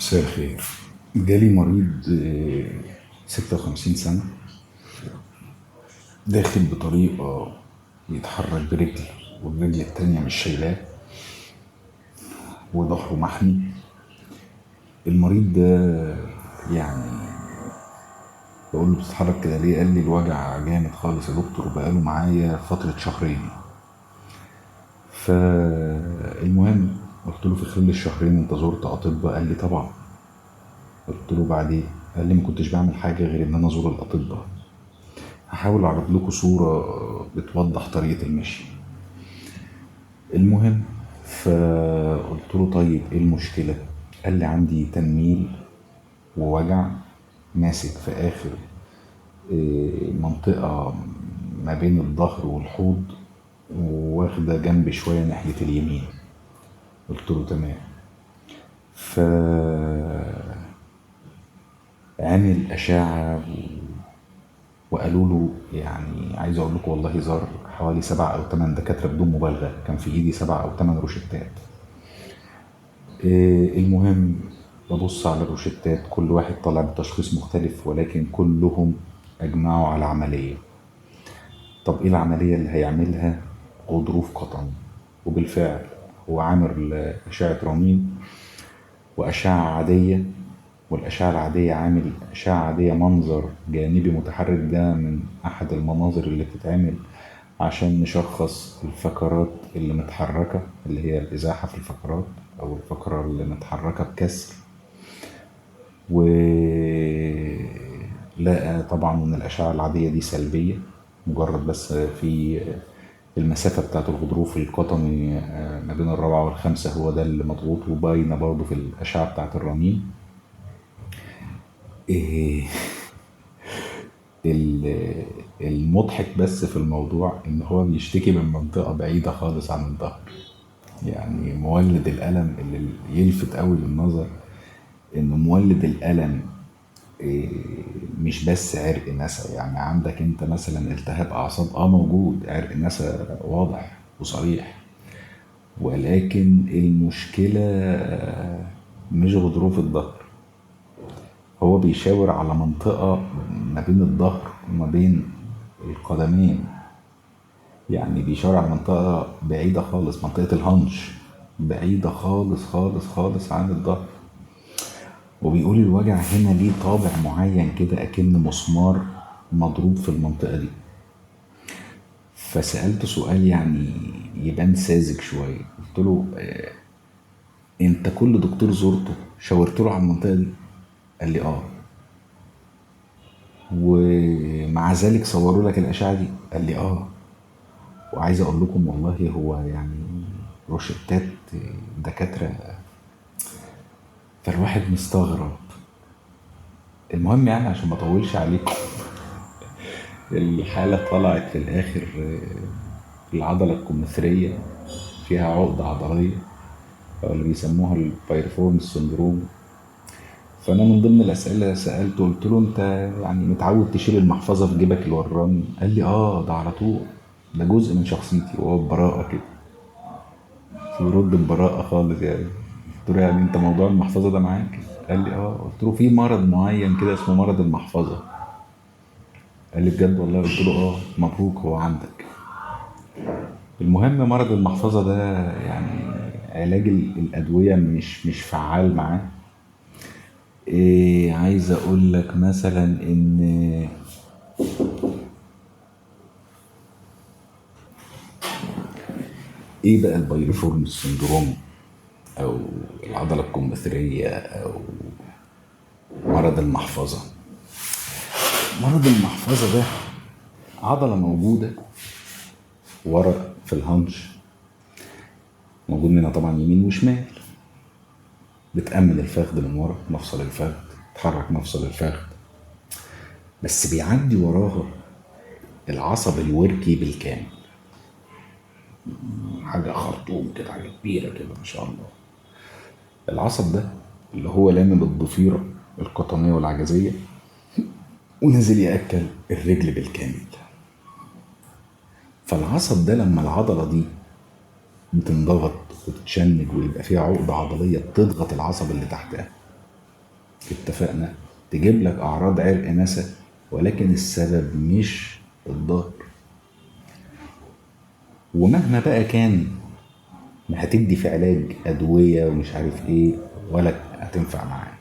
مساء الخير. جالي مريض 56 سنة، داخل بطريقة يتحرك برجل والرجل التانية مش شايلاه وظهره محني. المريض ده يعني بقول له بتتحرك كده ليه؟ قال لي الوجع جامد خالص يا دكتور، بقاله معايا فترة شهرين. فالمهم قلت له في خلال الشهرين انت زرت اطباء؟ قال لي طبعا. قلت له بعدين؟ قال لي ما كنتش بعمل حاجة غير ان انا ازور الاطباء. هحاول اعرض لكم صورة بتوضح طريقة المشي. المهم فقلت له طيب ايه المشكلة؟ قال لي عندي تنميل ووجع ماسك في اخر منطقة ما بين الظهر والحوض، واخدة جنب شوية ناحية اليمين. قلت له تمام. فعمل أشعة وقالوا له، يعني عايز اقول لكم والله زار حوالي 7 أو 8 دكاترة بدون مبالغة، كان في ايدي 7 أو 8 روشتات. المهم ببص على الروشتات، كل واحد طالع بتشخيص مختلف ولكن كلهم اجمعوا على عملية. طب ايه العملية اللي هيعملها؟ غضروف قطني. وبالفعل هو عامل أشعة رنين وأشعة عادية، والأشعة العادية عامل أشعة عادية منظر جانبي متحرك. ده من أحد المناظر اللي بتتعمل عشان نشخص الفقرات اللي متحركة، اللي هي الإزاحة في الفقرات أو الفقرة اللي متحركة بكسر. ولقى طبعا إن الأشعة العادية دي سلبية، مجرد بس في المسافة بتاعت الغضروف القطني ما بين ال4 وال5 هو ده اللي مضغوط، وباينة برضه في الأشعة بتاعت الرنين. إيه المضحك بس في الموضوع ان هو بيشتكي من منطقة بعيدة خالص عن الظهر. يعني مولد الألم اللي يلفت قوي للنظر ان مولد الألم إيه، مش بس عرق نسا. يعني عندك انت مثلا التهاب اعصاب موجود، عرق نسا واضح وصريح، ولكن المشكلة مش غضروف الظهر. هو بيشاور على منطقة ما بين الظهر وما بين القدمين، يعني بيشاور على منطقة بعيدة خالص، منطقة الهنش بعيدة خالص خالص خالص عن الظهر. وبيقول الوجع هنا ليه طابع معين كده أكن مسمار مضروب في المنطقة دي. فسألته سؤال يعني يبان ساذج شوية، قلت له انت كل دكتور زرته شاورت له على المنطقة دي؟ قال لي ومع ذلك صوروا لك الأشعة دي؟ قال لي وعايز اقول لكم والله هو يعني روشتات دكاترة، فالواحد مستغرب. المهم يعني عشان ما اطولش عليكم، الحالة طلعت في الاخر العضلة الكمثرية فيها عقدة عضلية أو اللي بيسموها البايرفورم سندروم. فانا من ضمن الاسئله سالته، قلت له انت يعني متعود تشيل المحفظه في جيبك الوراني؟ قال لي ده على طول، ده جزء من شخصيتي. وهو ببراءه كده بيرد ببراءه خالص يعني. قلت له يعني انت موضوع المحفظه ده معاك؟ قال لي قلت له في مرض معين كده اسمه مرض المحفظه. قال لي بجد والله؟ قلت له مبروك هو عندك. المهم مرض المحفظه ده يعني علاج الادويه مش فعال معاه. عايز اقول لك مثلا ان ايه بقى البايرفورم سندروم او العضله الكمثريه او مرض المحفظه. مرض المحفظه ده عضله موجوده ورا في الهنش، موجود منها طبعا يمين وشمال، بتأمن الفخذ من ورا، مفصل الفخذ، تحرك مفصل الفخذ. بس بيعدي وراها العصب الوركي بالكامل، حاجه خرطوم كده، حاجه كبيره كده ما شاء الله. العصب ده اللي هو لامم الضفيرة القطنية والعجزية ونزل يأكل الرجل بالكامل. فالعصب ده لما العضلة دي بتنضغط وتتشنج ويبقى فيها عقدة عضلية بتضغط العصب اللي تحتها، اتفقنا، تجيب لك اعراض عرق نسا، ولكن السبب مش الظهر. ومهما بقى كان ما هتدي في علاج ادويه ومش عارف ايه، ولا هتنفع معاه.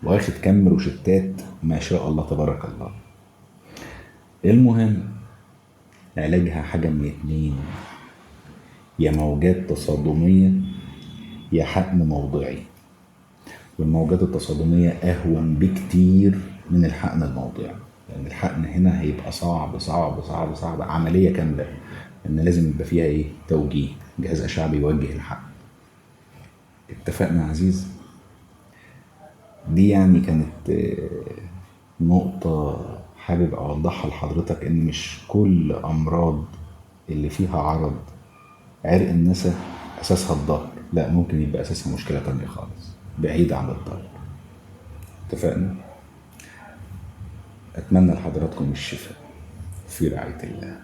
واخد كم روشتات ما شاء الله تبارك الله. المهم، علاجها حاجه من اتنين: يا موجات تصادميه يا حقن موضعي. والموجات التصادميه اهون بكتير من الحقن الموضعي، لان الحقن هنا هيبقى صعب صعب صعب صعب، عمليه كامله، ان لازم يبقى فيها ايه، توجيه، جهاز اشعه بيوجه الحقن. اتفقنا يا عزيز؟ دي يعني كانت نقطة حابب أوضحها لحضرتك، إن مش كل أمراض اللي فيها عرض عرق النسا أساسها الظهر، لا، ممكن يبقى أساسها مشكلة تانية خالص بعيدة عن الظهر. اتفقنا؟ أتمنى لحضراتكم الشفاء في رعاية الله.